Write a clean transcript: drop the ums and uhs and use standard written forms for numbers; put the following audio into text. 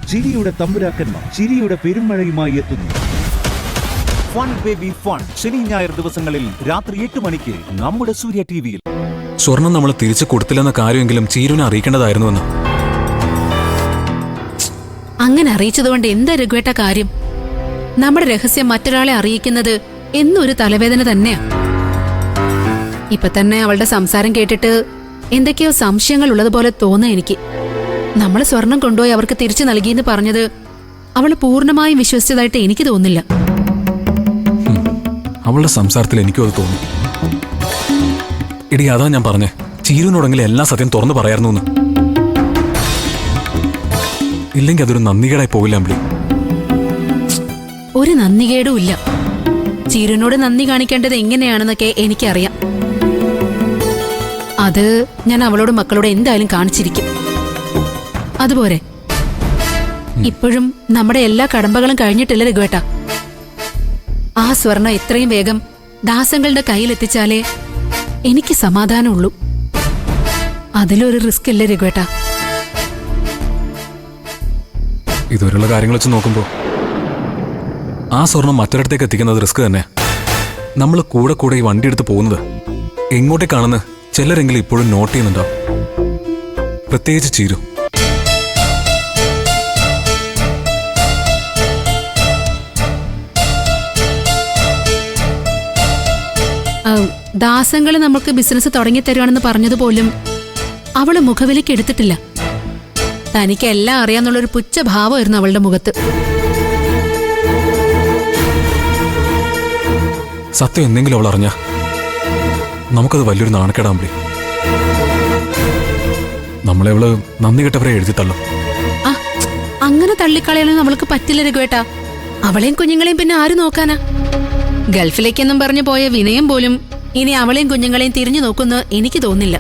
ചിരിയുടെ തമ്പുരാക്കന്മാർ ചിരിയുടെ പെരുമഴയുമായി എത്തുന്നു. ഫൺ ബേബി ഫൺ ശനി ഞായർ ദിവസങ്ങളിൽ രാത്രി 8 മണിക്ക് നമ്മുടെ സൂര്യ ടിവിയിൽ. സ്വർണം നമ്മൾ തിരിച്ചു കൊടുത്തില്ലെന്ന കാര്യമെങ്കിലും ചീരുവിനെ അറിയിക്കേണ്ടതായിരുന്നുവെന്ന്. അങ്ങനെ അറിയിച്ചതുകൊണ്ട് എന്താ രഘുവേട്ട കാര്യം? നമ്മുടെ രഹസ്യം മറ്റൊരാളെ അറിയിക്കുന്നത് എന്നൊരു തലവേദന തന്നെയാ. ഇപ്പൊ തന്നെ അവളുടെ സംസാരം കേട്ടിട്ട് എന്തൊക്കെയോ സംശയങ്ങൾ ഉള്ളതുപോലെ തോന്നുക എനിക്ക്. നമ്മൾ സ്വർണം കൊണ്ടുപോയി അവർക്ക് തിരിച്ചു നൽകിയെന്ന് പറഞ്ഞത് അവള് പൂർണ്ണമായും വിശ്വസിച്ചതായിട്ട് എനിക്ക് തോന്നില്ല. അവളുടെ സംസാരത്തിൽ എനിക്കും അത് തോന്നി. ഇടി, അതാ ഞാൻ പറഞ്ഞേ, ചീരുവിനോടെങ്കിലും എല്ലാ സത്യം തുറന്നു പറയായിരുന്നു എന്ന്. ഇല്ലെങ്കിൽ അതൊരു നന്ദികേടായി പോവില്ല അമ്പിളി. ഒരു നന്ദികേടും ഇല്ല. ചീരുവിനോട് നന്ദി കാണിക്കേണ്ടത് എങ്ങനെയാണെന്നൊക്കെ എനിക്കറിയാം. അത് ഞാൻ അവളോട് മക്കളോട് എന്തായാലും കാണിച്ചിരിക്കും. അതുപോലെ ഇപ്പോഴും നമ്മുടെ എല്ലാ കടമ്പകളും കഴിഞ്ഞിട്ടില്ല രഘുവേട്ട. ആ സ്വർണം എത്രയും വേഗം ദാസങ്ങളുടെ കയ്യിലെത്തിച്ചാലേ എനിക്ക് സമാധാനമുള്ളൂ. അതിലൊരു റിസ്ക് ഇല്ല രഘുവേട്ട. ഇതുവരെയുള്ള കാര്യങ്ങൾ വെച്ച് നോക്കുമ്പോ ആ സ്വർണം മറ്റൊരിടത്തേക്ക് എത്തിക്കുന്നത് റിസ്ക് തന്നെ. നമ്മൾ കൂടെ കൂടെ ഈ വണ്ടി എടുത്ത് പോകുന്നത് എങ്ങോട്ടേക്കാണെന്ന് ചിലരെങ്കിലും ഇപ്പോഴും നോട്ട് ചെയ്യുന്നുണ്ടാവും, പ്രത്യേകിച്ച് ചീരു. ദാസങ്ങള് നമുക്ക് ബിസിനസ് തുടങ്ങി തരുവാണെന്ന് പറഞ്ഞതുപോലും അവള് മുഖവിലേക്ക് എടുത്തിട്ടില്ല. തനിക്ക് എല്ലാം അറിയാന്നുള്ളൊരു പുച്ഛഭാവമായിരുന്നു അവളുടെ മുഖത്ത്. സത്യം എന്തെങ്കിലും അവൾ അറിഞ്ഞ നമുക്കത് വലിയൊരു നാണക്കേടാമ്പിളി. നമ്മളെ അവള് നന്ദി കെട്ടവരെ എഴുതി തള്ളും. അങ്ങനെ തള്ളിക്കളയാനും നമ്മൾക്ക് പറ്റില്ല രഘുവേട്ടാ. അവളെയും കുഞ്ഞുങ്ങളെയും പിന്നെ ആര് നോക്കാനാ? ഗൾഫിലേക്കെന്നും പറഞ്ഞു പോയ വിനയം പോലും ഇനി അവളെയും കുഞ്ഞുങ്ങളെയും തിരിഞ്ഞു നോക്കുമെന്ന് എനിക്ക് തോന്നില്ല.